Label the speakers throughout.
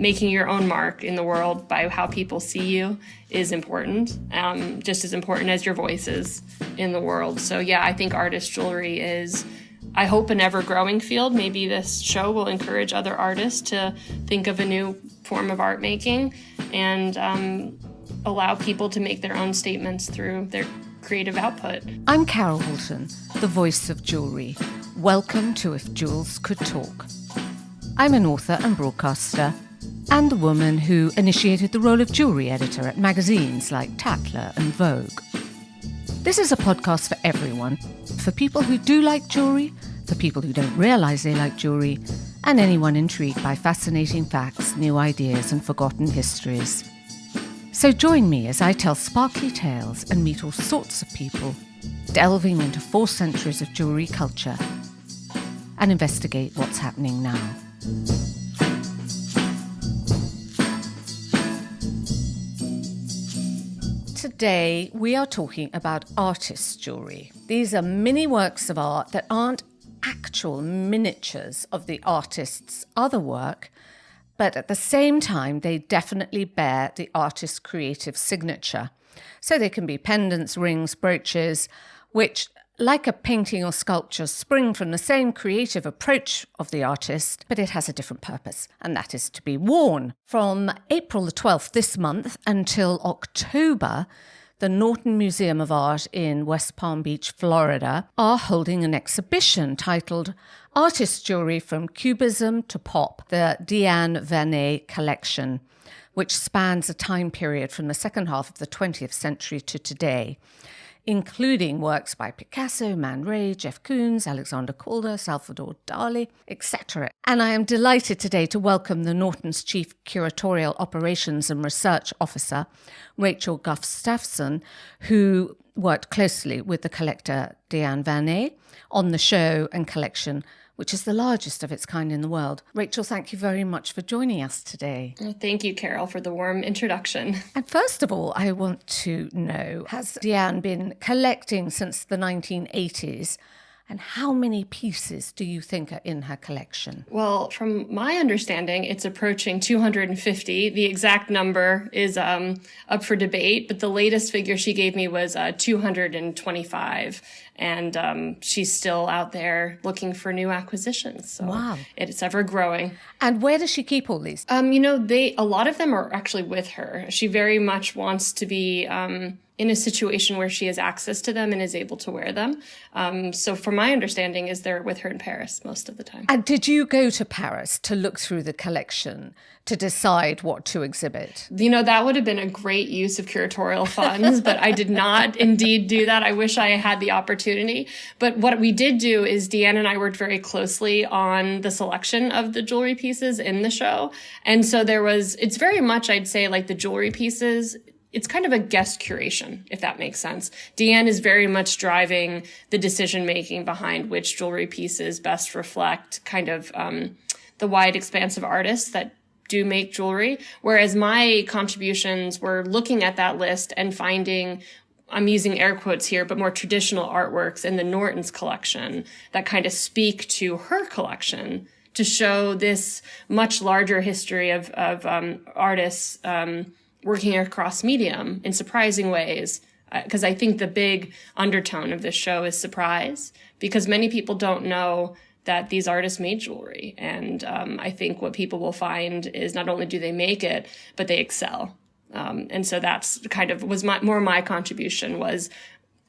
Speaker 1: making your own mark in the world by how people see you is important, just as important as your voice is in the world. So yeah, I think artist jewelry is, I hope, an ever-growing field. Maybe this show will encourage other artists to think of a new form of art making and allow people to make their own statements through their creative output.
Speaker 2: I'm Carol Woolton, the voice of jewellery. Welcome to If Jewels Could Talk. I'm an author and broadcaster, and the woman who initiated the role of jewellery editor at magazines like Tatler and Vogue. This is a podcast for everyone, for people who do like jewellery, for people who don't realise they like jewellery, and anyone intrigued by fascinating facts, new ideas and forgotten histories. So join me as I tell sparkly tales and meet all sorts of people, delving into 4 centuries of jewellery culture and investigate what's happening now. Today we are talking about artist jewellery. These are mini works of art that aren't actual miniatures of the artist's other work, but at the same time, they definitely bear the artist's creative signature. So they can be pendants, rings, brooches, which, like a painting or sculpture, spring from the same creative approach of the artist, but it has a different purpose, and that is to be worn. From April the 12th this month until October, the Norton Museum of Art in West Palm Beach, Florida, are holding an exhibition titled Artist Jewellery from Cubism to Pop, the Diane Venet Collection, which spans a time period from the second half of the 20th century to today, including works by Picasso, Man Ray, Jeff Koons, Alexander Calder, Salvador Dali, etc. And I am delighted today to welcome the Norton's Chief Curatorial Operations and Research Officer, Rachel Gustafson, who worked closely with the collector Diane Venet on the show and collection, which is the largest of its kind in the world. Rachel, thank you very much for joining us today.
Speaker 1: Well, thank you, Carol, for the warm introduction.
Speaker 2: And first of all, I want to know, has Diane been collecting since the 1980s? And how many pieces do you think are in her collection?
Speaker 1: Well, from my understanding, it's approaching 250. The exact number is up for debate, but the latest figure she gave me was 225. And she's still out there looking for new acquisitions. So
Speaker 2: wow.
Speaker 1: It's ever growing.
Speaker 2: And where does she keep all these?
Speaker 1: A lot of them are actually with her. She very much wants to be in a situation where she has access to them and is able to wear them. So from my understanding is they're with her in Paris most of the time.
Speaker 2: And did you go to Paris to look through the collection to decide what to exhibit?
Speaker 1: That would have been a great use of curatorial funds, but I did not indeed do that. I wish I had the opportunity. But what we did do is Deanne and I worked very closely on the selection of the jewelry pieces in the show. And so it's very much, I'd say, like the jewelry pieces, it's kind of a guest curation, if that makes sense. Deanne is very much driving the decision-making behind which jewelry pieces best reflect kind of the wide expanse of artists that do make jewelry, whereas my contributions were looking at that list and finding, I'm using air quotes here, but more traditional artworks in the Norton's collection that kind of speak to her collection to show this much larger history of artists working across medium in surprising ways. Because I think the big undertone of this show is surprise, because many people don't know that these artists made jewelry. And I think what people will find is not only do they make it, but they excel. And so that's kind of was my contribution was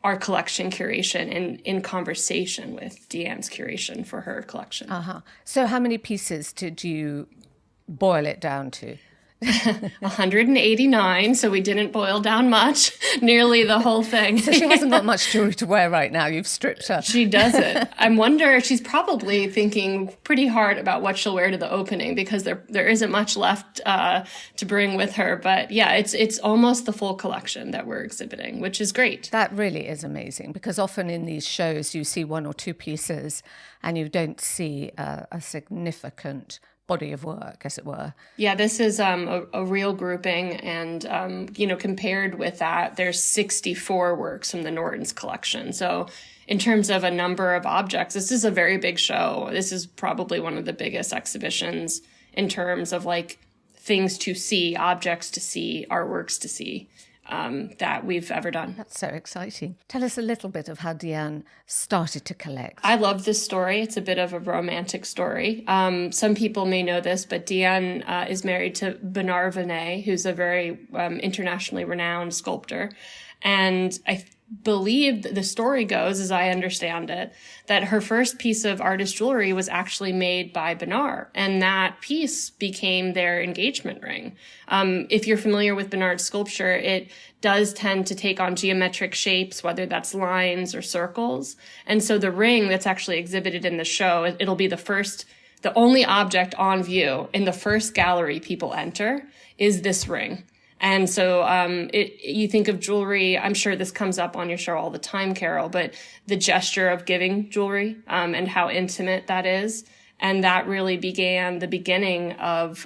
Speaker 1: our collection curation and in conversation with Deanne's curation for her collection.
Speaker 2: Uh-huh. So how many pieces did you boil it down to?
Speaker 1: 189, so we didn't boil down much, nearly the whole thing.
Speaker 2: So she hasn't got much jewelry to wear right now. You've stripped her.
Speaker 1: She doesn't. I wonder, she's probably thinking pretty hard about what she'll wear to the opening because there isn't much left to bring with her. But yeah, it's almost the full collection that we're exhibiting, which is great.
Speaker 2: That really is amazing because often in these shows you see 1 or 2 pieces and you don't see a significant body of work, as it were.
Speaker 1: Yeah, this is a real grouping, and compared with that, there's 64 works from the Norton's collection. So in terms of a number of objects, this is a very big show. This is probably one of the biggest exhibitions in terms of like things to see, objects to see, artworks to see that we've ever done.
Speaker 2: That's so exciting. Tell us a little bit of how Diane started to collect.
Speaker 1: I love this story. It's a bit of a romantic story. Some people may know this, but Diane is married to Bernard Venet, who's a very internationally renowned sculptor. And I believe the story goes, as I understand it, that her first piece of artist jewelry was actually made by Bernard, and that piece became their engagement ring. If you're familiar with Bernard's sculpture, it does tend to take on geometric shapes, whether that's lines or circles. And so the ring that's actually exhibited in the show, it'll be the only object on view in the first gallery people enter is this ring. And so you think of jewelry, I'm sure this comes up on your show all the time, Carol, but the gesture of giving jewelry and how intimate that is. And that really began the beginning of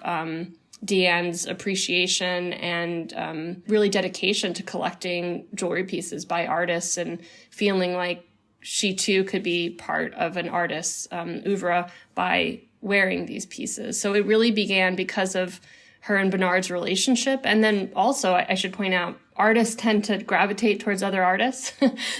Speaker 1: Diane's appreciation and really dedication to collecting jewelry pieces by artists and feeling like she too could be part of an artist's oeuvre by wearing these pieces. So it really began because of her and Bernard's relationship. And then also, I should point out, artists tend to gravitate towards other artists.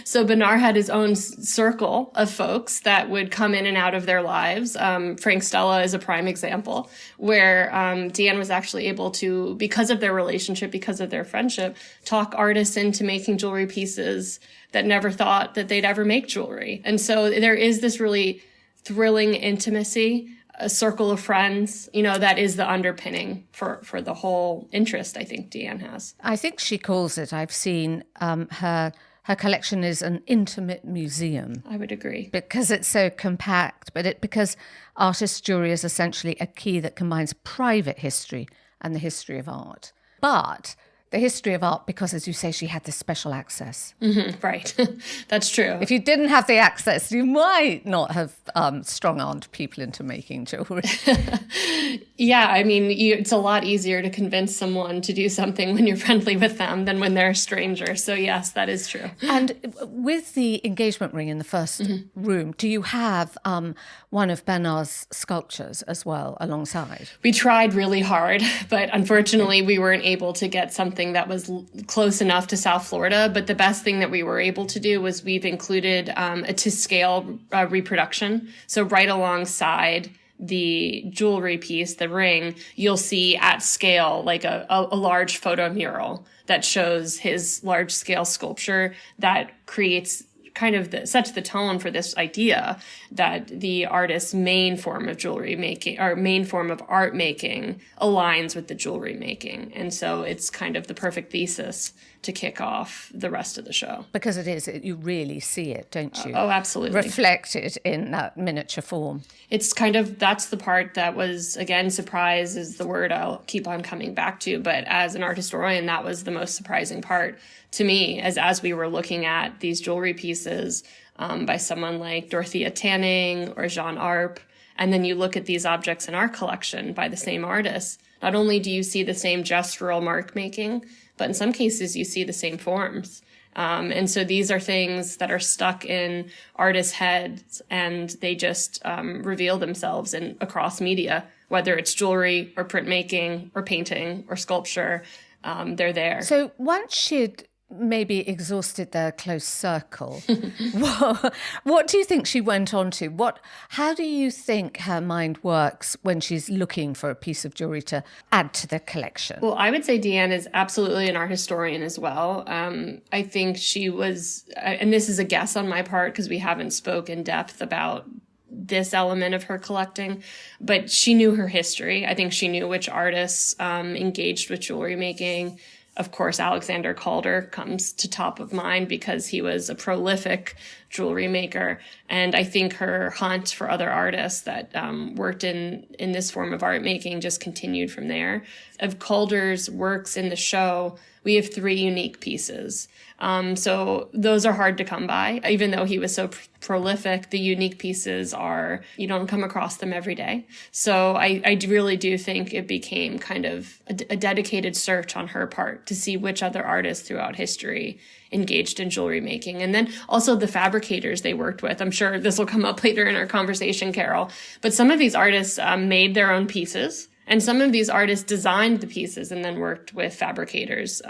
Speaker 1: So Bernard had his own circle of folks that would come in and out of their lives. Frank Stella is a prime example, where Diane was actually able to, because of their relationship, because of their friendship, talk artists into making jewelry pieces that never thought that they'd ever make jewelry. And so there is this really thrilling intimacy, a circle of friends, that is the underpinning for the whole interest I think Diane has.
Speaker 2: I think she calls it, I've seen her collection is an intimate museum.
Speaker 1: I would agree.
Speaker 2: Because it's so compact, because artist jewelry is essentially a key that combines private history and the history of art. But the history of art, because, as you say, she had this special access.
Speaker 1: Mm-hmm, right. That's true.
Speaker 2: If you didn't have the access, you might not have strong-armed people into making jewelry.
Speaker 1: Yeah, I mean, it's a lot easier to convince someone to do something when you're friendly with them than when they're a stranger. So yes, that is true.
Speaker 2: And with the engagement ring in the first room, do you have one of Bernard's sculptures as well alongside?
Speaker 1: We tried really hard, but unfortunately we weren't able to get something that was close enough to South Florida. But the best thing that we were able to do was we've included a to-scale reproduction. So right alongside the jewelry piece, the ring, you'll see at scale like a large photo mural that shows his large-scale sculpture that creates kind of sets the tone for this idea that the artist's main form of jewelry making or main form of art making aligns with the jewelry making. And so it's kind of the perfect thesis to kick off the rest of the show.
Speaker 2: Because you really see it, don't you?
Speaker 1: Oh, absolutely.
Speaker 2: Reflected in that miniature form. It's
Speaker 1: that's the part that was, again, surprise is the word I'll keep on coming back to. But as an art historian, that was the most surprising part to me as we were looking at these jewelry pieces by someone like Dorothea Tanning or Jean Arp. And then you look at these objects in our collection by the same artists. Not only do you see the same gestural mark making, but in some cases you see the same forms. And so these are things that are stuck in artists' heads and they just reveal themselves across media, whether it's jewelry or printmaking or painting or sculpture, they're there.
Speaker 2: So once she'd maybe exhausted their close circle, what do you think she went on to? How do you think her mind works when she's looking for a piece of jewelry to add to the collection?
Speaker 1: Well, I would say Diane is absolutely an art historian as well. I think she was, and this is a guess on my part because we haven't spoke in depth about this element of her collecting, but she knew her history. I think she knew which artists engaged with jewelry making. Of course, Alexander Calder comes to top of mind because he was a prolific jewelry maker. And I think her hunt for other artists that worked in this form of art making just continued from there. Of Calder's works in the show, we have 3 unique pieces. So those are hard to come by. Even though he was so prolific, the unique pieces you don't come across them every day. So I really do think it became kind of a dedicated search on her part to see which other artists throughout history engaged in jewelry making. And then also the fabricators they worked with. I'm sure this will come up later in our conversation, Carol. But some of these artists made their own pieces And some of these artists designed the pieces and then worked with fabricators.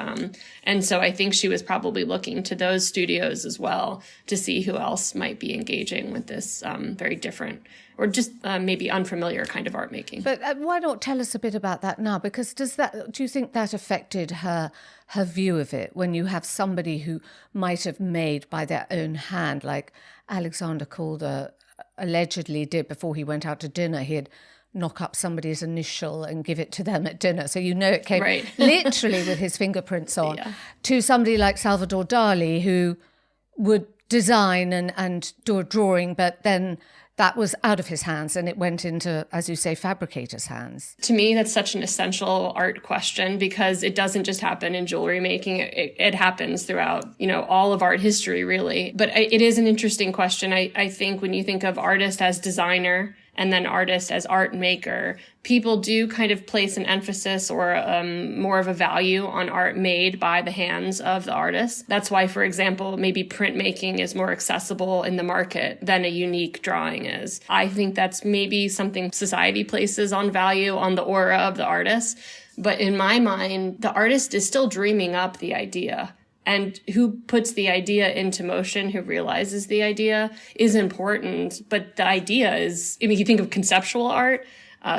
Speaker 1: And so I think she was probably looking to those studios as well to see who else might be engaging with this very different or just maybe unfamiliar kind of art making.
Speaker 2: But why not tell us a bit about that now? Because do you think that affected her view of it when you have somebody who might have made by their own hand, like Alexander Calder allegedly did before he went out to dinner? He'd knock up somebody's initial and give it to them at dinner. So it came literally with his fingerprints on, to somebody like Salvador Dali, who would design and do a drawing, but then that was out of his hands and it went into, as you say, fabricators' hands.
Speaker 1: To me, that's such an essential art question because it doesn't just happen in jewelry making. It happens throughout, all of art history, really. But it is an interesting question. I think when you think of artist as designer and then artist as art maker, people do kind of place an emphasis or more of a value on art made by the hands of the artist. That's why, for example, maybe printmaking is more accessible in the market than a unique drawing is. I think that's maybe something society places on value on the aura of the artist. But in my mind, the artist is still dreaming up the idea. And who puts the idea into motion, who realizes the idea is important. But the idea is, you think of conceptual art,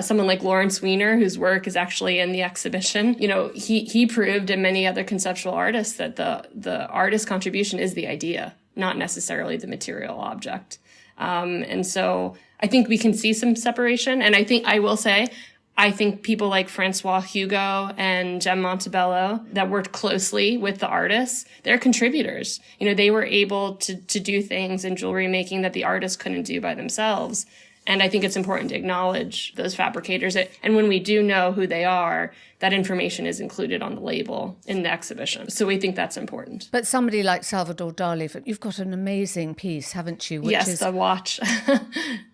Speaker 1: someone like Lawrence Weiner, whose work is actually in the exhibition, he proved, and many other conceptual artists, that the artist's contribution is the idea, not necessarily the material object. And so I think we can see some separation. And I think people like Francois Hugo and Jem Montebello that worked closely with the artists, they're contributors. They were able to do things in jewelry making that the artists couldn't do by themselves. And I think it's important to acknowledge those fabricators. And when we do know who they are, that information is included on the label in the exhibition. So we think that's important.
Speaker 2: But somebody like Salvador Dali, you've got an amazing piece, haven't you?
Speaker 1: Which is the watch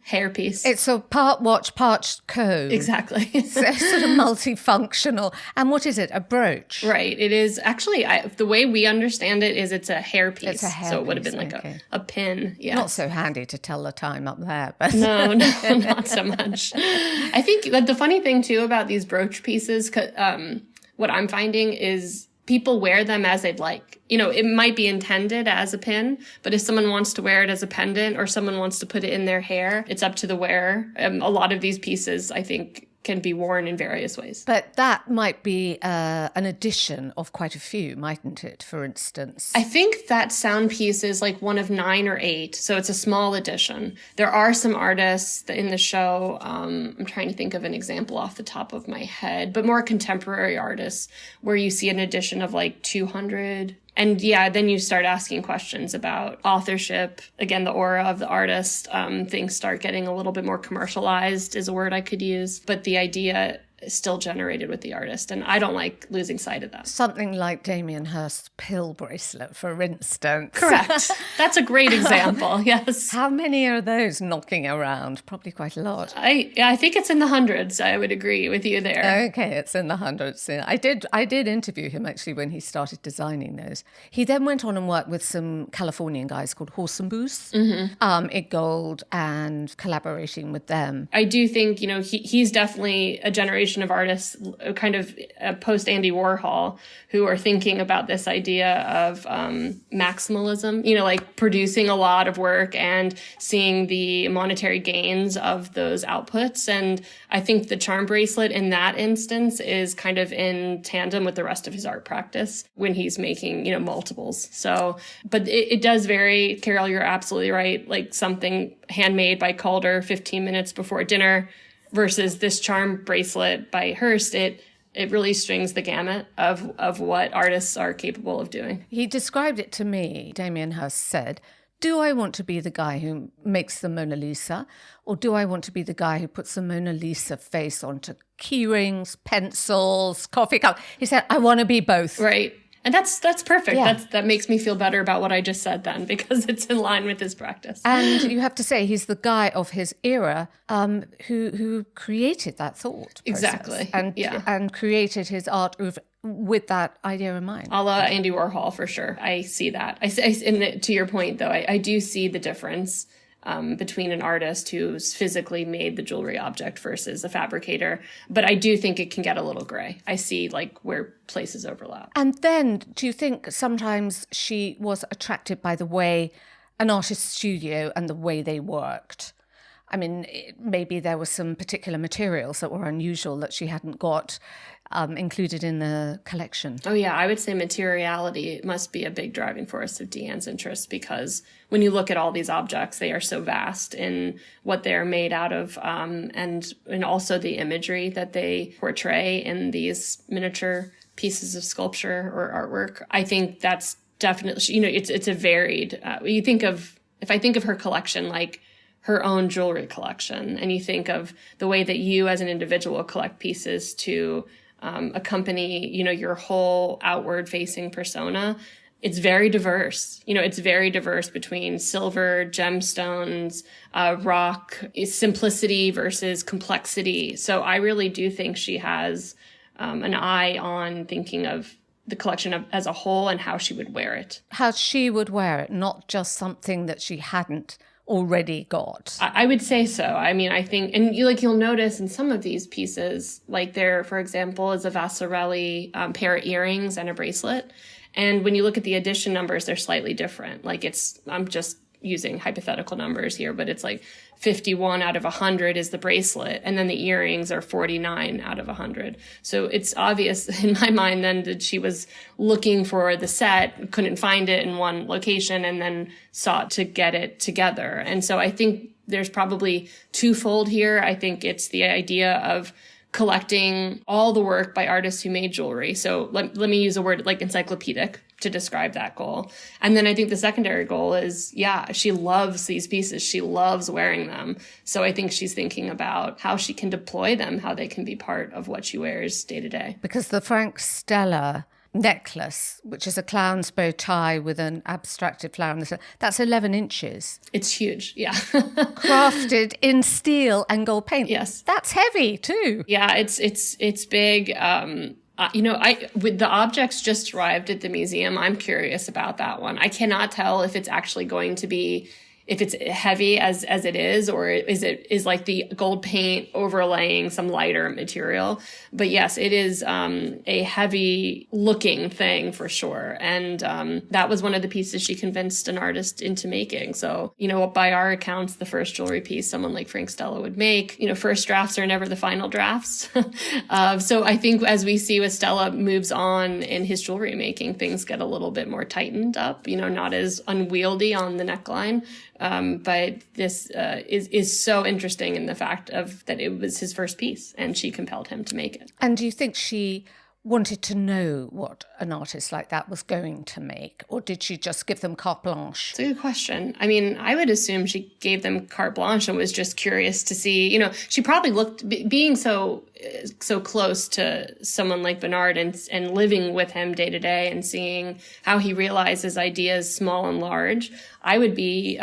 Speaker 1: hair piece.
Speaker 2: It's a part watch, part comb.
Speaker 1: Exactly.
Speaker 2: So it's sort of multifunctional. And what is it? A brooch?
Speaker 1: Right. It is actually, the way we understand it is it's a hair piece.
Speaker 2: It's a hair
Speaker 1: so
Speaker 2: piece.
Speaker 1: It would have been like a pin. Yeah.
Speaker 2: Not so handy to tell the time up there. But
Speaker 1: No, not so much. I think that the funny thing too about these brooch pieces, what I'm finding is people wear them as they'd like. It might be intended as a pin, but if someone wants to wear it as a pendant or someone wants to put it in their hair, it's up to the wearer. A lot of these pieces, I think, can be worn in various ways.
Speaker 2: But that might be an addition of quite a few, mightn't it, for instance?
Speaker 1: I think that sound piece is like one of 9 or 8, so it's a small addition. There are some artists in the show, I'm trying to think of an example off the top of my head, but more contemporary artists where you see an addition of like 200. And then you start asking questions about authorship. Again, the aura of the artist. Things start getting a little bit more commercialized is a word I could use. But the idea is still generated with the artist. And I don't like losing sight of that.
Speaker 2: Something like Damien Hirst's pill bracelet, for instance.
Speaker 1: Correct. That's a great example, yes.
Speaker 2: How many are those knocking around? Probably quite a lot.
Speaker 1: I think it's in the hundreds. I would agree with you there.
Speaker 2: Okay, it's in the hundreds. Yeah. I did interview him actually when he started designing those. He then went on and worked with some Californian guys called Horse and Booze, Ig Gold, and collaborating with them.
Speaker 1: I do think, he's definitely a generation of artists, kind of post Andy Warhol, who are thinking about this idea of maximalism, like producing a lot of work and seeing the monetary gains of those outputs. And I think the charm bracelet in that instance is kind of in tandem with the rest of his art practice when he's making, multiples. So, but it does vary. Carol, you're absolutely right. Like something handmade by Calder 15 minutes before dinner versus this charm bracelet by Hirst, it really strings the gamut of what artists are capable of doing.
Speaker 2: He described it to me, Damien Hirst said, do I want to be the guy who makes the Mona Lisa, or do I want to be the guy who puts the Mona Lisa face onto key rings, pencils, coffee cup? He said, I want to be both.
Speaker 1: Right. And that's perfect.
Speaker 2: Yeah.
Speaker 1: That makes me feel better about what I just said then, because it's in line with his practice.
Speaker 2: And you have to say he's the guy of his era who created that thought process.
Speaker 1: Exactly.
Speaker 2: And created his art with that idea in mind.
Speaker 1: A la Andy Warhol, for sure. I see that. And to your point, though, I do see the difference. between an artist who's physically made the jewelry object versus a fabricator. But I do think it can get a little gray. I see like where places overlap.
Speaker 2: And then do you think sometimes she was attracted by the way an artist's studio and the way they worked? I mean, maybe there were some particular materials that were unusual that she hadn't got included in the collection.
Speaker 1: Oh, yeah. I would say materiality must be a big driving force of Diane's interest, because when you look at all these objects, they are so vast in what they're made out of, and also the imagery that they portray in these miniature pieces of sculpture or artwork. I think that's definitely, it's a varied, if I think of her collection like her own jewelry collection, and you think of the way that you as an individual collect pieces to accompany, your whole outward facing persona, it's very diverse. It's very diverse between silver, gemstones, rock, simplicity versus complexity. So I really do think she has an eye on thinking of the collection as a whole and how she would wear it.
Speaker 2: How she would wear it, not just something that she hadn't already got.
Speaker 1: I would say so. I mean, I think, and you'll notice in some of these pieces, like there, for example, is a Vasarely pair of earrings and a bracelet. And when you look at the edition numbers, they're slightly different. Like I'm just using hypothetical numbers here, but it's like 51 out of 100 is the bracelet, and then the earrings are 49 out of 100. So it's obvious in my mind then that she was looking for the set, couldn't find it in one location, and then sought to get it together. And so I think there's probably twofold here. I think it's the idea of collecting all the work by artists who made jewelry. So let me use a word like encyclopedic to describe that goal. And then I think the secondary goal is, she loves these pieces. She loves wearing them. So I think she's thinking about how she can deploy them, how they can be part of what she wears day to day.
Speaker 2: Because the Frank Stella necklace, which is a clown's bow tie with an abstracted flower in the center, that's 11 inches.
Speaker 1: It's huge, yeah.
Speaker 2: Crafted in steel and gold paint.
Speaker 1: Yes.
Speaker 2: That's heavy too.
Speaker 1: Yeah, it's big. With the objects just arrived at the museum, I'm curious about that one. I cannot tell if it's actually going to be, if it's heavy as it is, or is like the gold paint overlaying some lighter material. But yes, it is a heavy looking thing for sure. And that was one of the pieces she convinced an artist into making. So, by our accounts, the first jewelry piece someone like Frank Stella would make, first drafts are never the final drafts. So I think as we see with Stella moves on in his jewelry making, things get a little bit more tightened up, not as unwieldy on the neckline. But this is so interesting in the fact of that it was his first piece and she compelled him to make it.
Speaker 2: And do you think she wanted to know what an artist like that was going to make, or did she just give them carte blanche?
Speaker 1: It's a good question. I mean, I would assume she gave them carte blanche and was just curious to see, she probably looked, being so close to someone like Bernard and living with him day to day and seeing how he realizes ideas small and large, I would be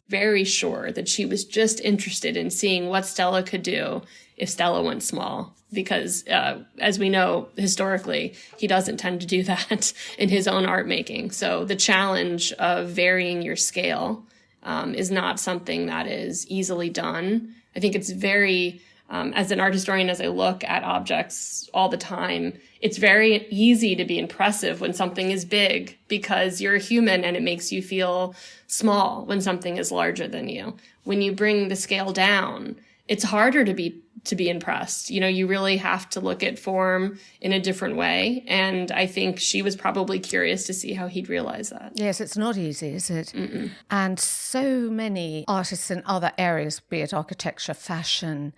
Speaker 1: very sure that she was just interested in seeing what Stella could do if Stella went small. Because as we know, historically, he doesn't tend to do that in his own art making. So the challenge of varying your scale is not something that is easily done. I think it's very, as an art historian, as I look at objects all the time, it's very easy to be impressive when something is big because you're a human and it makes you feel small when something is larger than you. When you bring the scale down, it's harder to be impressed. You really have to look at form in a different way. And I think she was probably curious to see how he'd realize that.
Speaker 2: Yes, it's not easy, is it?
Speaker 1: Mm-mm.
Speaker 2: And so many artists in other areas, be it architecture, fashion,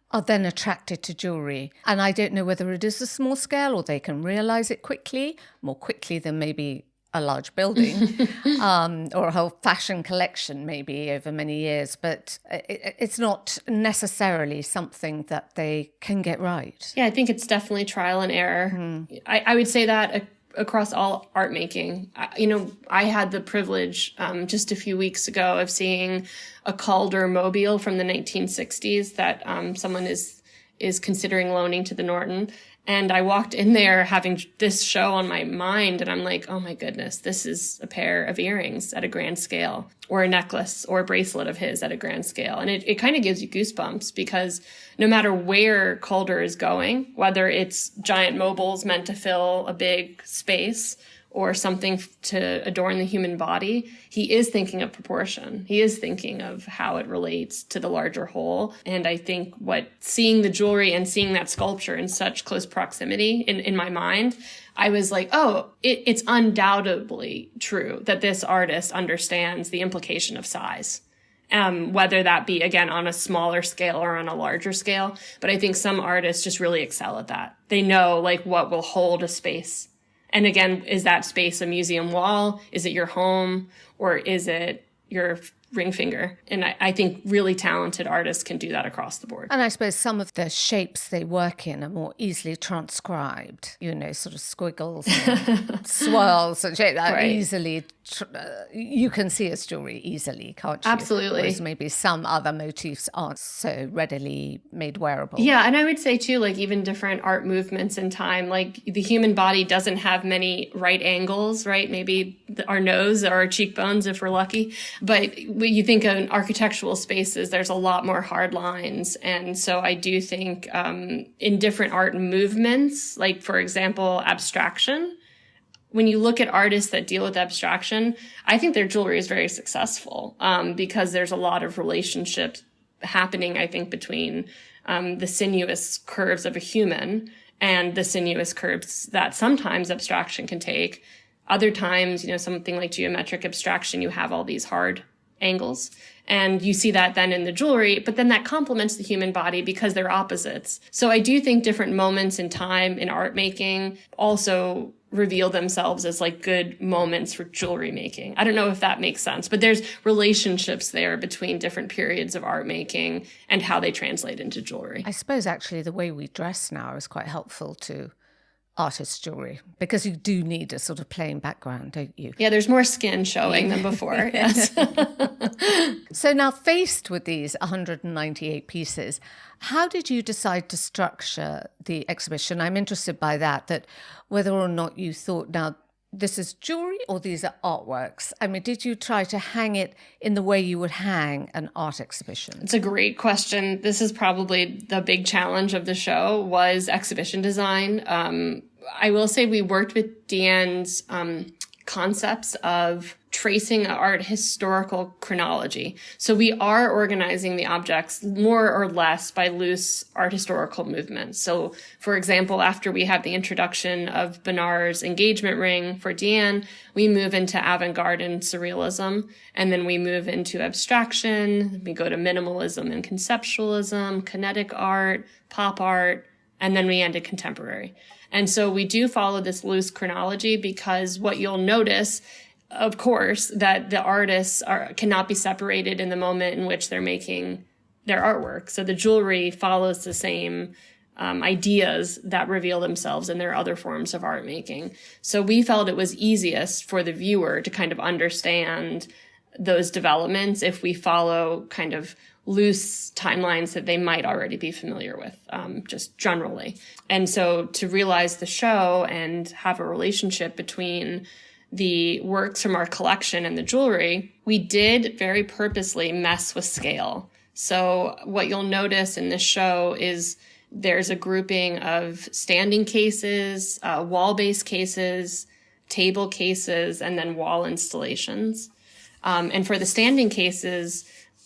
Speaker 2: are then attracted to jewellery. And I don't know whether it is a small scale or they can realise it quickly, more quickly than maybe a large building or a whole fashion collection maybe over many years, but it's not necessarily something that they can get right.
Speaker 1: Yeah, I think it's definitely trial and error. I would say that across all art making. I had the privilege just a few weeks ago of seeing a Calder mobile from the 1960s that someone is considering loaning to the Norton. And I walked in there having this show on my mind, and I'm like, oh my goodness, this is a pair of earrings at a grand scale, or a necklace or a bracelet of his at a grand scale. And it kind of gives you goosebumps, because no matter where Calder is going, whether it's giant mobiles meant to fill a big space or something to adorn the human body, he is thinking of proportion. He is thinking of how it relates to the larger whole. And I think seeing the jewelry and seeing that sculpture in such close proximity in my mind, I was like, oh, it's undoubtedly true that this artist understands the implication of size. Whether that be, again, on a smaller scale or on a larger scale. But I think some artists just really excel at that. They know like what will hold a space. And again, is that space a museum wall? Is it your home? Or is it your ring finger? And I think really talented artists can do that across the board.
Speaker 2: And I suppose some of the shapes they work in are more easily transcribed, sort of squiggles and swirls and shapes that are easily, you can see as jewelry easily, can't you?
Speaker 1: Absolutely.
Speaker 2: Whereas maybe some other motifs aren't so readily made wearable.
Speaker 1: Yeah, and I would say too, like even different art movements in time, like the human body doesn't have many right angles, right? Maybe our nose or our cheekbones if we're lucky. But when you think of architectural spaces, there's a lot more hard lines. And so I do think in different art movements, like for example, abstraction, when you look at artists that deal with abstraction, I think their jewelry is very successful because there's a lot of relationships happening, I think, between the sinuous curves of a human and the sinuous curves that sometimes abstraction can take. Other times, something like geometric abstraction, you have all these hard angles. And you see that then in the jewelry, but then that complements the human body because they're opposites. So I do think different moments in time in art making also reveal themselves as like good moments for jewelry making. I don't know if that makes sense, but there's relationships there between different periods of art making and how they translate into jewelry.
Speaker 2: I suppose actually the way we dress now is quite helpful to artist jewelry, because you do need a sort of plain background, don't you?
Speaker 1: Yeah, there's more skin showing than before, yes.
Speaker 2: So now, faced with these 198 pieces, how did you decide to structure the exhibition? I'm interested by that whether or not you thought, now, this is jewelry or these are artworks? I mean, did you try to hang it in the way you would hang an art exhibition?
Speaker 1: It's a great question. This is probably the big challenge of the show was exhibition design. I will say we worked with Diane's concepts of tracing art historical chronology. So we are organizing the objects more or less by loose art historical movements. So for example, after we have the introduction of Bernard's engagement ring for Diane, we move into avant-garde and surrealism, and then we move into abstraction. We go to minimalism and conceptualism, kinetic art, pop art, and then we end at contemporary. And so we do follow this loose chronology because what you'll notice, of course, that the artists cannot be separated in the moment in which they're making their artwork. So the jewelry follows the same ideas that reveal themselves in their other forms of art making. So we felt it was easiest for the viewer to kind of understand those developments if we follow kind of loose timelines that they might already be familiar with, just generally. And so to realize the show and have a relationship between the works from our collection and the jewelry, we did very purposely mess with scale. So what you'll notice in this show is there's a grouping of standing cases, wall-based cases, table cases, and then wall installations. And for the standing cases,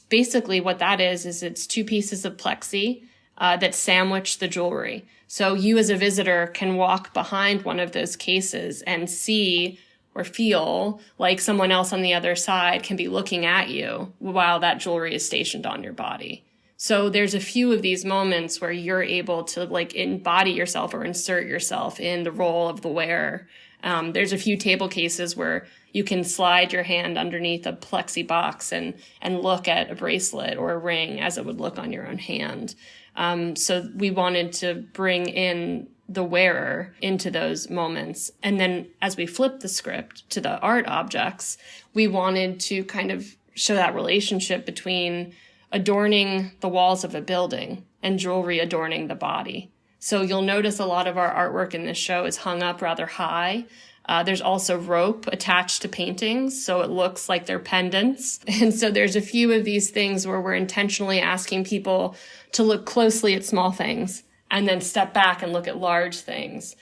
Speaker 1: basically what that is it's two pieces of plexi that sandwich the jewelry. So you as a visitor can walk behind one of those cases and see or feel like someone else on the other side can be looking at you while that jewelry is stationed on your body. So there's a few of these moments where you're able to like embody yourself or insert yourself in the role of the wearer. There's a few table cases where you can slide your hand underneath a plexi box and look at a bracelet or a ring as it would look on your own hand. So we wanted to bring in the wearer into those moments. And then as we flipped the script to the art objects, we wanted to kind of show that relationship between adorning the walls of a building and jewelry adorning the body. So you'll notice a lot of our artwork in this show is hung up rather high. There's also rope attached to paintings, so it looks like they're pendants. And so there's a few of these things where we're intentionally asking people to look closely at small things and then step back and look at large things.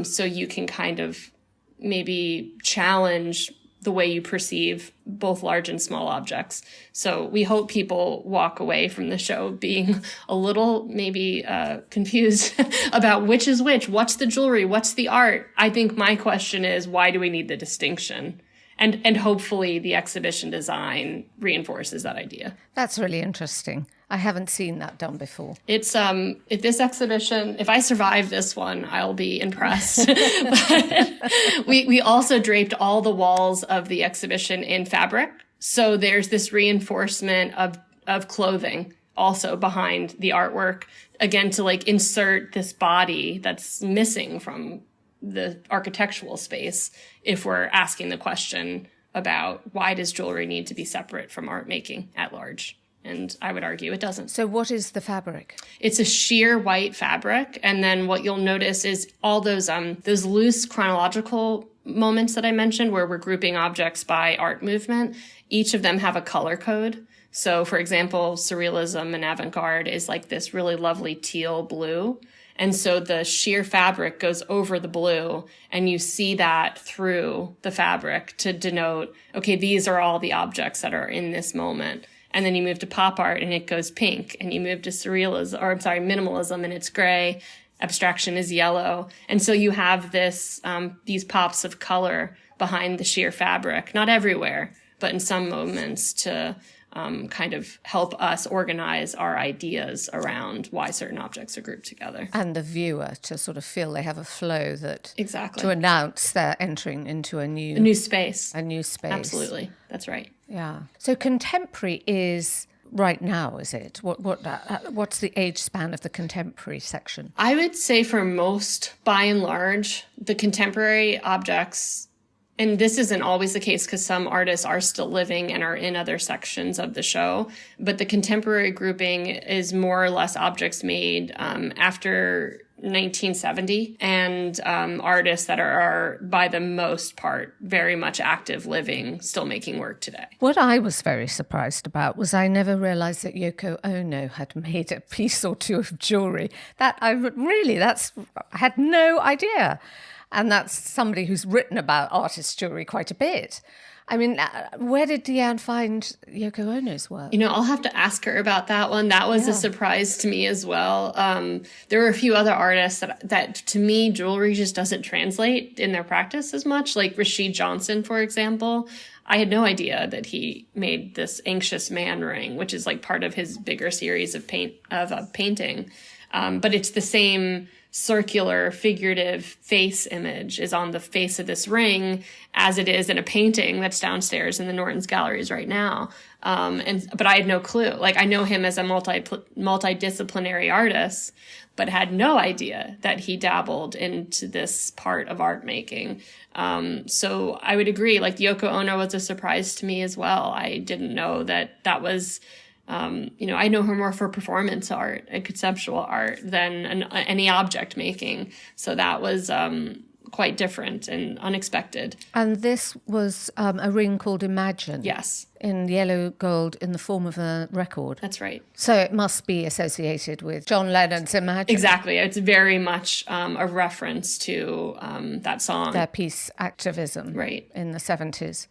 Speaker 1: So you can kind of maybe challenge the way you perceive both large and small objects. So we hope people walk away from the show being a little maybe confused about which is which, what's the jewelry, what's the art. I think my question is, why do we need the distinction? And hopefully the exhibition design reinforces that idea.
Speaker 2: That's really interesting. I haven't seen that done before.
Speaker 1: It's if this exhibition, if I survive this one, I'll be impressed. But we also draped all the walls of the exhibition in fabric. So there's this reinforcement of clothing also behind the artwork, again, to like insert this body that's missing from the architectural space if we're asking the question about why does jewelry need to be separate from art making at large? And I would argue it doesn't.
Speaker 2: So what is the fabric?
Speaker 1: It's a sheer white fabric. And then what you'll notice is all those loose chronological moments that I mentioned where we're grouping objects by art movement. Each of them have a color code. So for example, surrealism and avant-garde is like this really lovely teal blue. And so the sheer fabric goes over the blue and you see that through the fabric to denote, okay, these are all the objects that are in this moment. And then you move to pop art and it goes pink, and you move to minimalism and it's gray. Abstraction is yellow. And so you have these pops of color behind the sheer fabric, not everywhere, but in some moments to kind of help us organize our ideas around why certain objects are grouped together.
Speaker 2: And the viewer to sort of feel they have a flow that...
Speaker 1: Exactly.
Speaker 2: To announce they're entering into a new space. A new space.
Speaker 1: Absolutely. That's right.
Speaker 2: Yeah. So contemporary is right now, is it? What's the age span of the contemporary section?
Speaker 1: I would say for most, by and large, the contemporary objects, and this isn't always the case because some artists are still living and are in other sections of the show, but the contemporary grouping is more or less objects made after 1970 and artists that are, by the most part, very much active, living, still making work today.
Speaker 2: What I was very surprised about was I never realized that Yoko Ono had made a piece or two of jewelry. I had no idea. And that's somebody who's written about artist jewelry quite a bit. I mean, where did Diane find Yoko Ono's work?
Speaker 1: I'll have to ask her about that one. That was a surprise to me as well. There were a few other artists that to me, jewelry just doesn't translate in their practice as much. Like Rashid Johnson, for example. I had no idea that he made this anxious man ring, which is like part of his bigger series of painting. But it's the same circular figurative face image is on the face of this ring as it is in a painting that's downstairs in the Norton's galleries right now. But I had no clue. Like I know him as a multidisciplinary artist, but had no idea that he dabbled into this part of art making. So I would agree, like Yoko Ono was a surprise to me as well. I didn't know that was, I know her more for performance art and conceptual art than any object making. So that was quite different and unexpected.
Speaker 2: And this was a ring called Imagine.
Speaker 1: Yes.
Speaker 2: In yellow gold in the form of a record.
Speaker 1: That's right.
Speaker 2: So it must be associated with John Lennon's Imagine.
Speaker 1: Exactly. It's very much a reference to that song.
Speaker 2: Their peace activism.
Speaker 1: Right.
Speaker 2: In the 70s.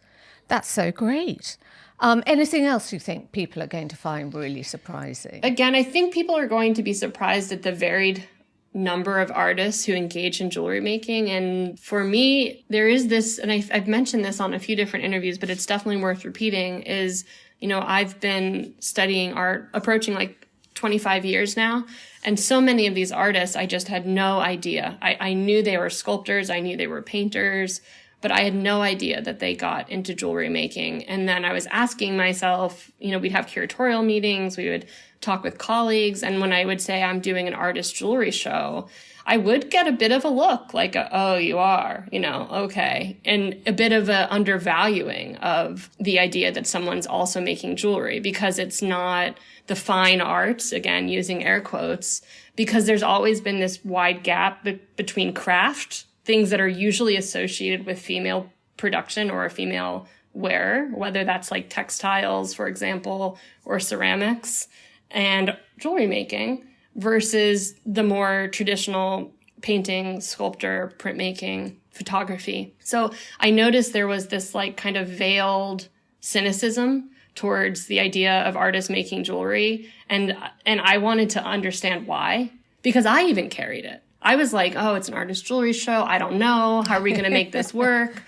Speaker 2: That's so great. Anything else you think people are going to find really surprising?
Speaker 1: Again, I think people are going to be surprised at the varied number of artists who engage in jewelry making. And for me, there is this, and I've mentioned this on a few different interviews, but it's definitely worth repeating, is, I've been studying art approaching like 25 years now. And so many of these artists, I just had no idea. I knew they were sculptors. I knew they were painters, but I had no idea that they got into jewelry making. And then I was asking myself, we'd have curatorial meetings, we would talk with colleagues. And when I would say I'm doing an artist jewelry show, I would get a bit of a look like, oh, you are, okay. And a bit of a undervaluing of the idea that someone's also making jewelry, because it's not the fine arts, again, using air quotes, because there's always been this wide gap between craft, things that are usually associated with female production or a female wearer, whether that's like textiles, for example, or ceramics, and jewelry making, versus the more traditional painting, sculpture, printmaking, photography. So I noticed there was this like kind of veiled cynicism towards the idea of artists making jewelry. And I wanted to understand why, because I even carried it. I was like, oh, it's an artist jewelry show. I don't know. How are we going to make this work?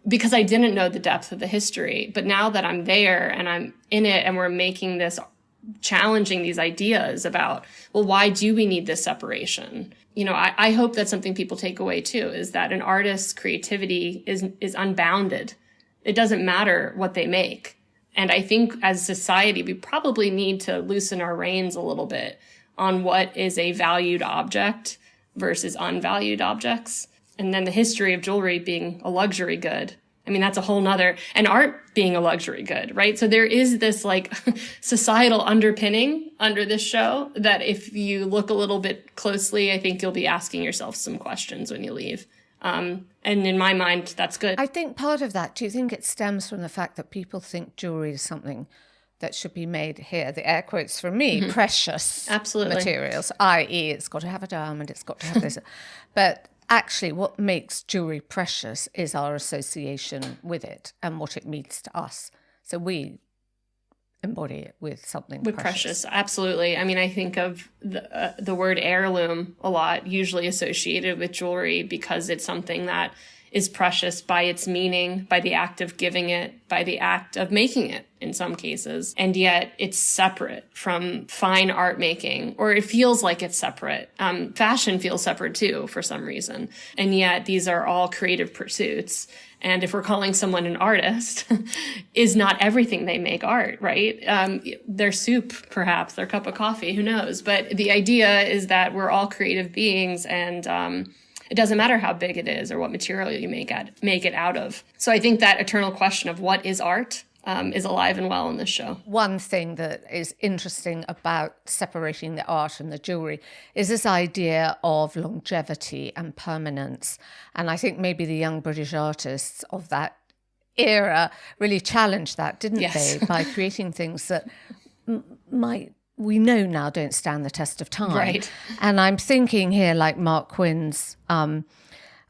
Speaker 1: Because I didn't know the depth of the history. But now that I'm there and I'm in it and we're making this, challenging these ideas about, well, why do we need this separation? I hope that's something people take away too, is that an artist's creativity is unbounded. It doesn't matter what they make. And I think as society, we probably need to loosen our reins a little bit on what is a valued object versus unvalued objects. And then the history of jewelry being a luxury good. I mean, that's a whole nother, and art being a luxury good, right? So there is this like societal underpinning under this show that if you look a little bit closely, I think you'll be asking yourself some questions when you leave. And in my mind, that's good.
Speaker 2: I think part of that, do you think it stems from the fact that people think jewelry is something that should be made here, the air quotes from me, precious
Speaker 1: Absolutely.
Speaker 2: Materials, i.e. it's got to have a diamond, it's got to have this. But actually what makes jewelry precious is our association with it and what it means to us. So we embody it with something precious.
Speaker 1: Absolutely. I mean, I think of the word heirloom a lot, usually associated with jewelry, because it's something that is precious by its meaning, by the act of giving it, by the act of making it in some cases. And yet it's separate from fine art making, or it feels like it's separate. Fashion feels separate too, for some reason. And yet these are all creative pursuits. And if we're calling someone an artist, is not everything they make art, right? Their soup, perhaps, their cup of coffee, who knows? But the idea is that we're all creative beings, and it doesn't matter how big it is or what material you make it out of. So I think that eternal question of what is art is alive and well in this show.
Speaker 2: One thing that is interesting about separating the art and the jewelry is this idea of longevity and permanence. And I think maybe the young British artists of that era really challenged that, didn't they? By creating things that we know now don't stand the test of time.
Speaker 1: Right.
Speaker 2: And I'm thinking here like Mark Quinn's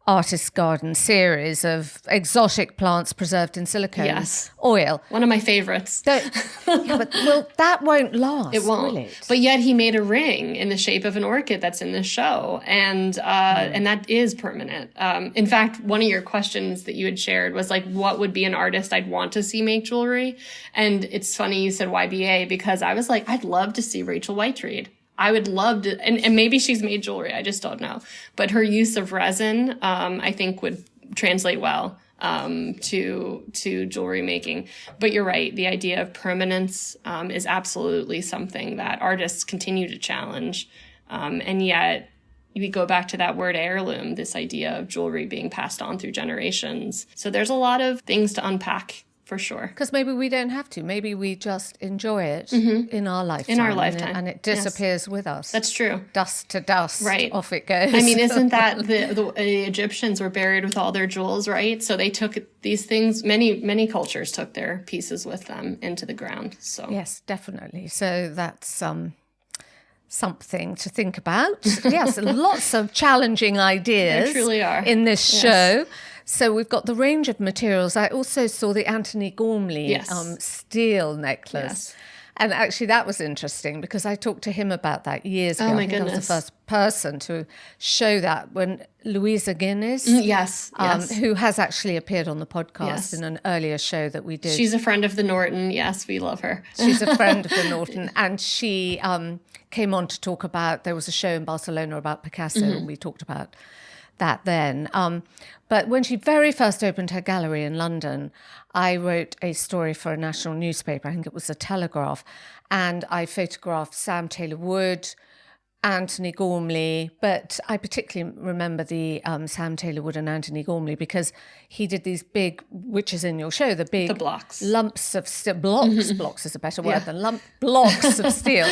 Speaker 2: Artist Garden series of exotic plants preserved in silicone oil.
Speaker 1: One of my favorites.
Speaker 2: But that won't last.
Speaker 1: It won't.
Speaker 2: Will it?
Speaker 1: But yet he made a ring in the shape of an orchid that's in this show. And that is permanent. In fact, one of your questions that you had shared was like, what would be an artist I'd want to see make jewelry? And it's funny you said YBA, because I was like, I'd love to see Rachel Whiteread. I would love to, and maybe she's made jewelry, I just don't know. But her use of resin, I think would translate well to jewelry making. But you're right, the idea of permanence is absolutely something that artists continue to challenge. And yet we go back to that word heirloom, this idea of jewelry being passed on through generations. So there's a lot of things to unpack. For sure.
Speaker 2: Because maybe we don't have to. Maybe we just enjoy it in our lifetime.
Speaker 1: In our lifetime.
Speaker 2: And it disappears with us.
Speaker 1: That's true.
Speaker 2: Dust to dust.
Speaker 1: Right.
Speaker 2: Off it goes.
Speaker 1: I mean, isn't that the Egyptians were buried with all their jewels, right? So they took these things, many cultures took their pieces with them into the ground. So
Speaker 2: yes, definitely. So that's something to think about. Yes, lots of challenging ideas.
Speaker 1: There truly are.
Speaker 2: In this show. So we've got the range of materials. I also saw the Anthony Gormley steel necklace. Yes. And actually that was interesting because I talked to him about that years ago.
Speaker 1: Oh my
Speaker 2: I think
Speaker 1: goodness.
Speaker 2: I was the first person to show that when Louisa Guinness,
Speaker 1: yes.
Speaker 2: who has actually appeared on the podcast in an earlier show that we did.
Speaker 1: She's a friend of the Norton. Yes, we love her.
Speaker 2: She's a friend of the Norton. And she came on to talk about, there was a show in Barcelona about Picasso and we talked about that then. But when she very first opened her gallery in London, I wrote a story for a national newspaper, I think it was The Telegraph, and I photographed Sam Taylor Wood, Anthony Gormley, but I particularly remember the Sam Taylor Wood and Anthony Gormley because he did these big, which is in your show, the
Speaker 1: blocks.
Speaker 2: Lumps of steel. Blocks is a better word than blocks of steel.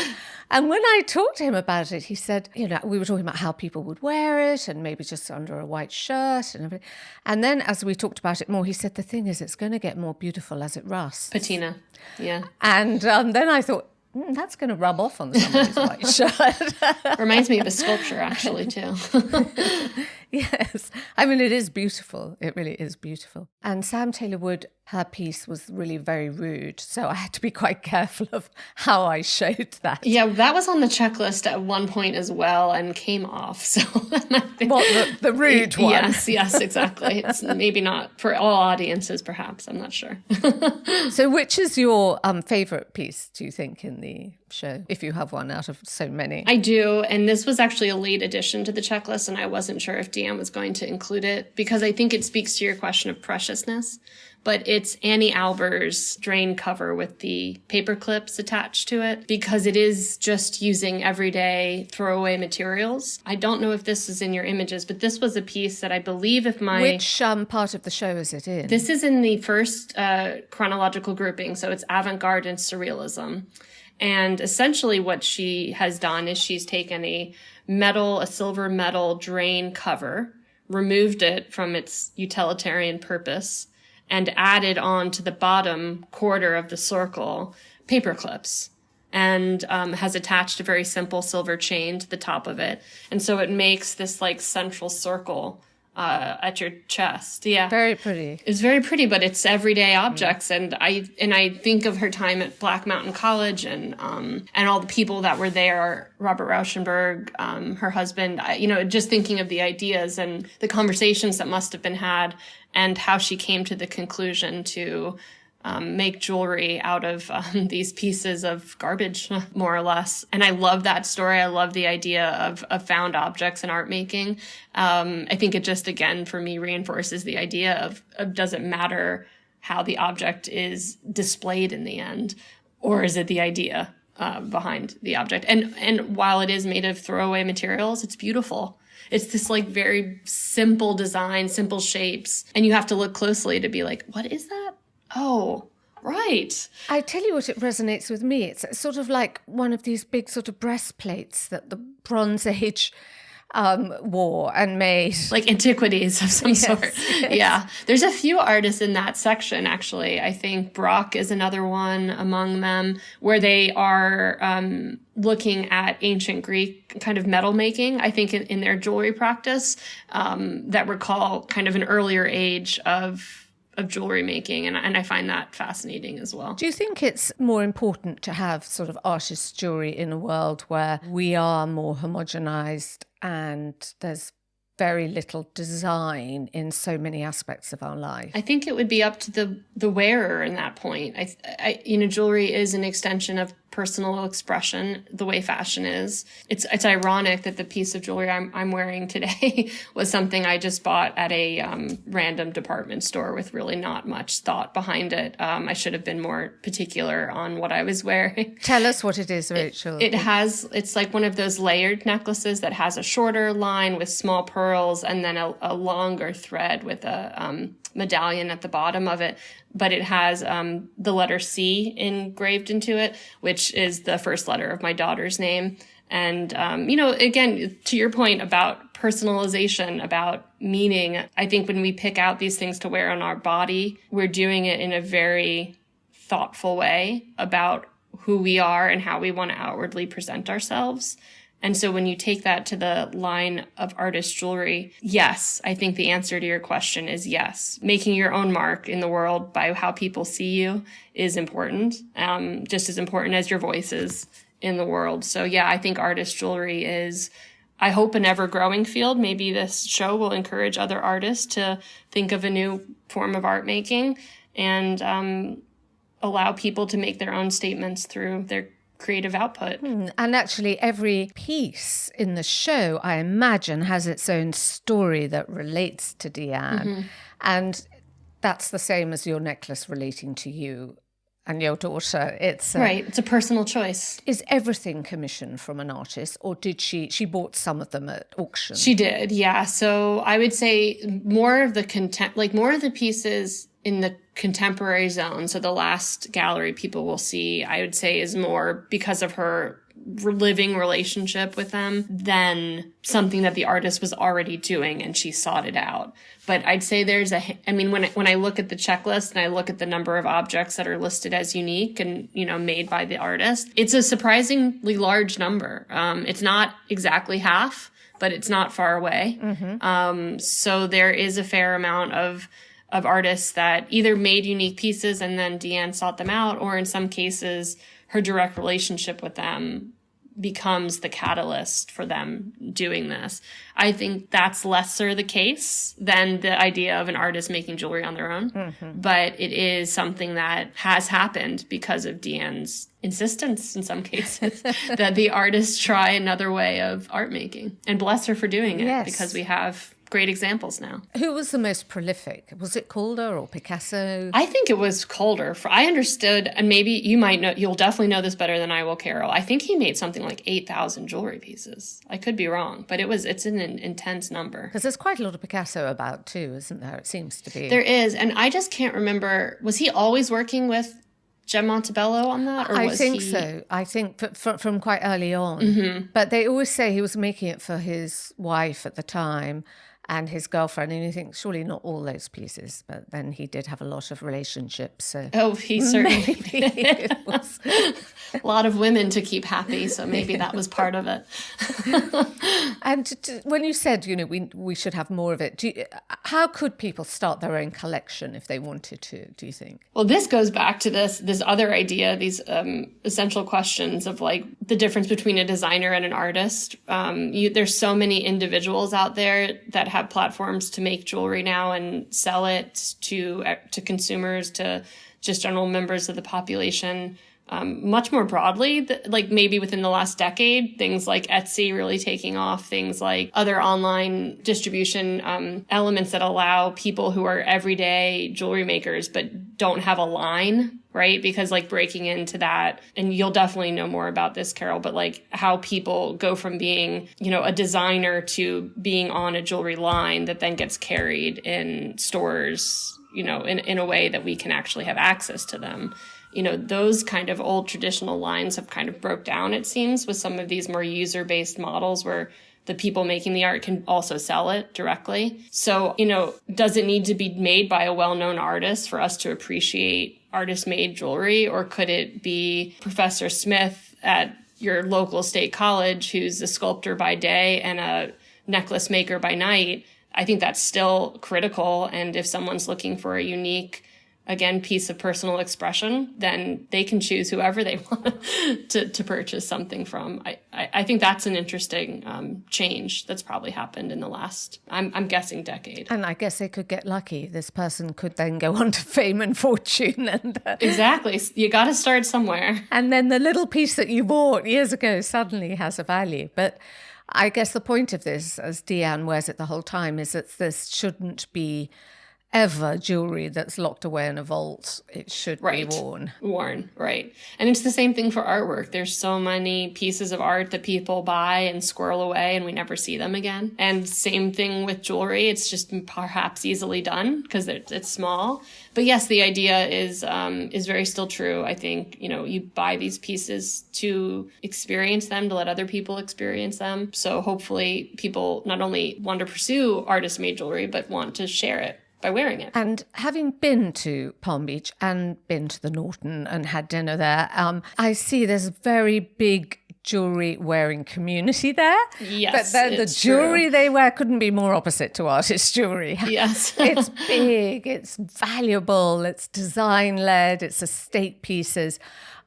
Speaker 2: And when I talked to him about it, he said, we were talking about how people would wear it and maybe just under a white shirt and everything. And then as we talked about it more, he said, the thing is, it's going to get more beautiful as it rusts.
Speaker 1: Patina, yeah.
Speaker 2: And then I thought, that's going to rub off on somebody's white shirt.
Speaker 1: Reminds me of a sculpture, actually, too.
Speaker 2: Yes. I mean, it is beautiful. It really is beautiful. And Sam Taylor Wood, her piece was really very rude. So I had to be quite careful of how I showed that.
Speaker 1: Yeah, that was on the checklist at one point as well and came off. So
Speaker 2: the rude one?
Speaker 1: Yes, exactly. It's maybe not for all audiences, perhaps. I'm not sure.
Speaker 2: So which is your favourite piece, do you think, in the show, if you have one out of so many?
Speaker 1: I do. And this was actually a late addition to the checklist, and I wasn't sure if Diane was going to include it because I think it speaks to your question of preciousness. But it's Annie Alber's drain cover with the paper clips attached to it because it is just using everyday throwaway materials. I don't know if this is in your images, but this was a piece that I believe
Speaker 2: Which part of the show is it in?
Speaker 1: This is in the first chronological grouping, so it's avant-garde and surrealism. And essentially what she has done is she's taken a silver metal drain cover, removed it from its utilitarian purpose, and added on to the bottom quarter of the circle paper clips and has attached a very simple silver chain to the top of it. And so it makes this like central circle at your chest. Yeah.
Speaker 2: Very pretty.
Speaker 1: It's very pretty, but it's everyday objects. And I think of her time at Black Mountain College and all the people that were there, Robert Rauschenberg, her husband, just thinking of the ideas and the conversations that must have been had and how she came to the conclusion to make jewelry out of these pieces of garbage, more or less. And I love that story. I love the idea of found objects in art making. I think it just, again, for me, reinforces the idea of does it matter how the object is displayed in the end, or is it the idea behind the object? And while it is made of throwaway materials, it's beautiful. It's this like very simple design, simple shapes. And you have to look closely to be like, what is that? Oh, right.
Speaker 2: I tell you what, it resonates with me. It's sort of like one of these big sort of breastplates that the Bronze Age wore and made.
Speaker 1: Like antiquities of some sort.
Speaker 2: Yes.
Speaker 1: Yeah. There's a few artists in that section, actually. I think Brock is another one among them, where they are looking at ancient Greek kind of metal making, I think in their jewelry practice, that recall kind of an earlier age of jewelry making. And I find that fascinating as well.
Speaker 2: Do you think it's more important to have sort of artist jewelry in a world where we are more homogenized and there's very little design in so many aspects of our life?
Speaker 1: I think it would be up to the wearer in that point. Jewelry is an extension of personal expression, the way fashion is. It's ironic that the piece of jewelry I'm wearing today was something I just bought at a random department store with really not much thought behind it. I should have been more particular on what I was wearing.
Speaker 2: Tell us what it is, Rachel.
Speaker 1: It's like one of those layered necklaces that has a shorter line with small pearls and then a longer thread with a medallion at the bottom of it. But it has the letter C engraved into it, which is the first letter of my daughter's name. And, again, to your point about personalization, about meaning, I think when we pick out these things to wear on our body, we're doing it in a very thoughtful way about who we are and how we want to outwardly present ourselves. And so when you take that to the line of artist jewelry, yes, I think the answer to your question is yes. Making your own mark in the world by how people see you is important, just as important as your voice is in the world. So yeah, I think artist jewelry is, I hope, an ever-growing field. Maybe this show will encourage other artists to think of a new form of art making and allow people to make their own statements through creative output.
Speaker 2: And actually, every piece in the show, I imagine, has its own story that relates to Diane. And that's the same as your necklace relating to you and your daughter. It's
Speaker 1: right. It's a personal choice.
Speaker 2: Is everything commissioned from an artist, or did she bought some of them at auction?
Speaker 1: She did, yeah. So I would say more of the pieces in the contemporary zone. So the last gallery people will see, I would say, is more because of her living relationship with them than something that the artist was already doing and she sought it out. But I'd say when I look at the checklist and I look at the number of objects that are listed as unique and, made by the artist, it's a surprisingly large number. It's not exactly half, but it's not far away. So there is a fair amount of artists that either made unique pieces and then Diane sought them out, or in some cases, her direct relationship with them becomes the catalyst for them doing this. I think that's lesser the case than the idea of an artist making jewelry on their own. But it is something that has happened because of Diane's insistence in some cases that the artists try another way of art making. And bless her for doing it, because we have great examples now.
Speaker 2: Who was the most prolific? Was it Calder or Picasso?
Speaker 1: I think it was Calder. I understood, and maybe you might know, you'll definitely know this better than I will, Carol. I think he made something like 8,000 jewelry pieces. I could be wrong, but it's an intense number.
Speaker 2: Because there's quite a lot of Picasso about too, isn't there? It seems to be.
Speaker 1: There is, and I just can't remember, was he always working with Gem Montebello on that? Or
Speaker 2: I think so. I think from quite early on. But they always say he was making it for his wife at the time and his girlfriend, and you think, surely not all those pieces, but then he did have a lot of relationships. So
Speaker 1: he certainly did. A lot of women to keep happy, so maybe that was part of it.
Speaker 2: And when you said, we should have more of it, how could people start their own collection if they wanted to, do you think?
Speaker 1: Well, this goes back to this other idea, these essential questions of like the difference between a designer and an artist. There's so many individuals out there that have platforms to make jewelry now and sell it to consumers, to just general members of the population. Much more broadly, like maybe within the last decade, things like Etsy really taking off, things like other online distribution elements that allow people who are everyday jewelry makers but don't have a line, right? Because like breaking into that, and you'll definitely know more about this, Carol, but like how people go from being, a designer to being on a jewelry line that then gets carried in stores, in a way that we can actually have access to them. Those kind of old traditional lines have kind of broke down, it seems, with some of these more user-based models where the people making the art can also sell it directly. So, does it need to be made by a well-known artist for us to appreciate artist-made jewelry? Or could it be Professor Smith at your local state college who's a sculptor by day and a necklace maker by night? I think that's still critical. And if someone's looking for a unique, again, piece of personal expression, then they can choose whoever they want to purchase something from. I think that's an interesting change that's probably happened in the last, I'm guessing, decade.
Speaker 2: And I guess they could get lucky. This person could then go on to fame and fortune. And
Speaker 1: exactly. You got to start somewhere.
Speaker 2: And then the little piece that you bought years ago suddenly has a value. But I guess the point of this, as Diane wears it the whole time, is that this shouldn't be ever jewelry that's locked away in a vault. It should be worn. Right.
Speaker 1: And it's the same thing for artwork. There's so many pieces of art that people buy and squirrel away and we never see them again. And same thing with jewelry. It's just perhaps easily done because it's small. But yes, the idea is very still true. I think, you buy these pieces to experience them, to let other people experience them. So hopefully people not only want to pursue artist-made jewelry, but want to share it by wearing it.
Speaker 2: And having been to Palm Beach and been to the Norton and had dinner there, I see there's a very big jewelry wearing community there.
Speaker 1: Yes,
Speaker 2: but the jewelry they wear couldn't be more opposite to artist jewelry.
Speaker 1: Yes.
Speaker 2: It's big, it's valuable, it's design led, it's estate pieces.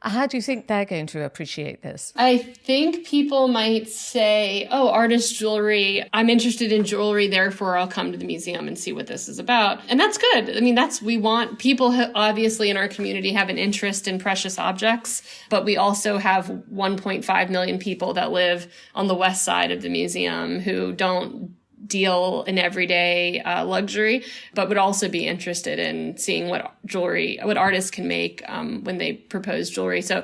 Speaker 2: How do you think they're going to appreciate this?
Speaker 1: I think people might say, oh, artist jewelry. I'm interested in jewelry, therefore I'll come to the museum and see what this is about. And that's good. I mean, we want people obviously in our community have an interest in precious objects, but we also have 1.5 million people that live on the west side of the museum who don't deal in everyday luxury, but would also be interested in seeing what artists can make when they propose jewelry. So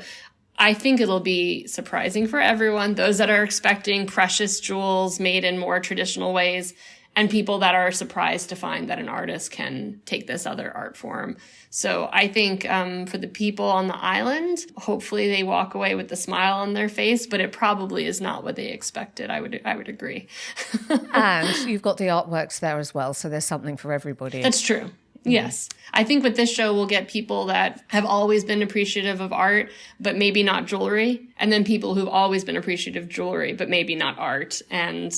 Speaker 1: I think it'll be surprising for everyone, those that are expecting precious jewels made in more traditional ways, and people that are surprised to find that an artist can take this other art form. So I think for the people on the island, hopefully they walk away with a smile on their face, but it probably is not what they expected. I would agree.
Speaker 2: And you've got the artworks there as well, so there's something for everybody.
Speaker 1: That's true. Yes. I think with this show, we'll get people that have always been appreciative of art, but maybe not jewelry. And then people who've always been appreciative of jewelry, but maybe not art. And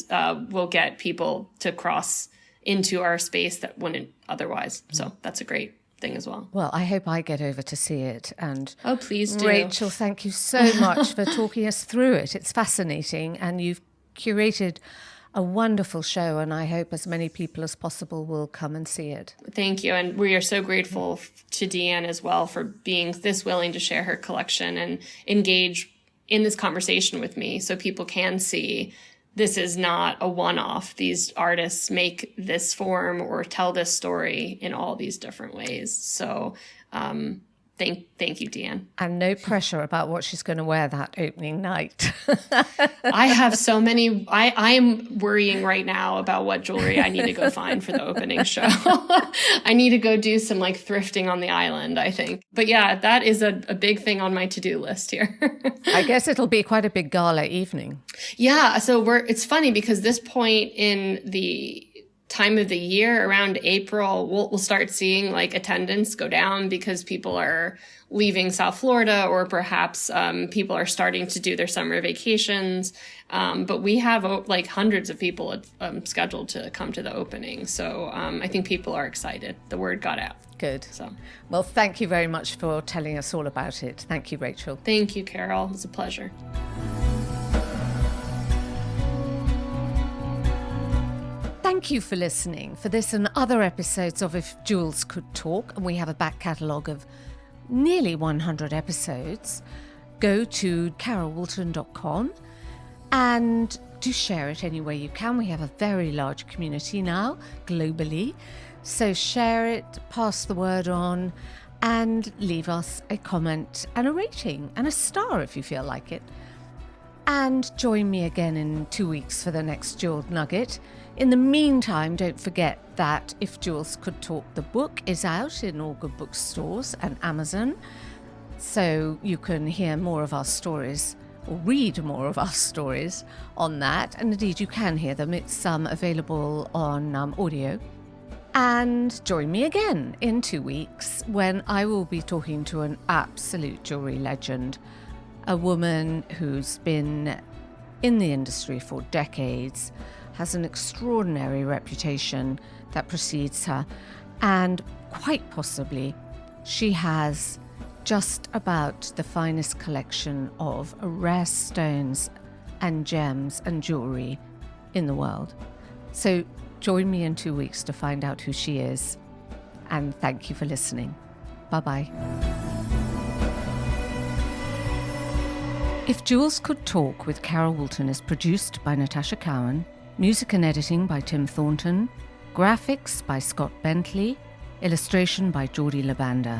Speaker 1: we'll get people to cross into our space that wouldn't otherwise. So that's a great thing as well.
Speaker 2: Well, I hope I get over to see it. And
Speaker 1: oh, please do.
Speaker 2: Rachel, thank you so much for talking us through it. It's fascinating. And you've curated a wonderful show, and I hope as many people as possible will come and see it.
Speaker 1: Thank you. And we are so grateful to Diane as well for being this willing to share her collection and engage in this conversation with me so people can see this is not a one-off. These artists make this form or tell this story in all these different ways. So thank you, Diane.
Speaker 2: And no pressure about what she's going to wear that opening night.
Speaker 1: I have so many. I'm worrying right now about what jewelry I need to go find for the opening show. I need to go do some thrifting on the island, I think. But yeah, that is a big thing on my to-do list here.
Speaker 2: I guess it'll be quite a big gala evening.
Speaker 1: Yeah. So it's funny because this point in the time of the year, around April, we'll start seeing attendance go down because people are leaving South Florida, or perhaps people are starting to do their summer vacations. But we have hundreds of people scheduled to come to the opening. So I think people are excited. The word got out.
Speaker 2: Good.
Speaker 1: So,
Speaker 2: well, thank you very much for telling us all about it. Thank you, Rachel.
Speaker 1: Thank you, Carol. It's a pleasure.
Speaker 2: Thank you for listening for this and other episodes of If Jewels Could Talk, and we have a back catalogue of nearly 100 episodes. Go to carolwoolton.com and do share it any way you can. We have a very large community now, globally. So share it, pass the word on, and leave us a comment and a rating and a star if you feel like it. And join me again in 2 weeks for the next Jeweled Nugget. In the meantime, don't forget that If Jewels Could Talk, the book, is out in all good bookstores and Amazon. So you can hear more of our stories or read more of our stories on that. And indeed, you can hear them. It's available on audio. And join me again in 2 weeks when I will be talking to an absolute jewellery legend, a woman who's been in the industry for decades, has an extraordinary reputation that precedes her, and quite possibly she has just about the finest collection of rare stones and gems and jewellery in the world. So join me in 2 weeks to find out who she is, and thank you for listening. Bye-bye. If Jewels Could Talk with Carol Woolton is produced by Natasha Cowan, music and editing by Tim Thornton, graphics by Scott Bentley, illustration by Jordi Labanda.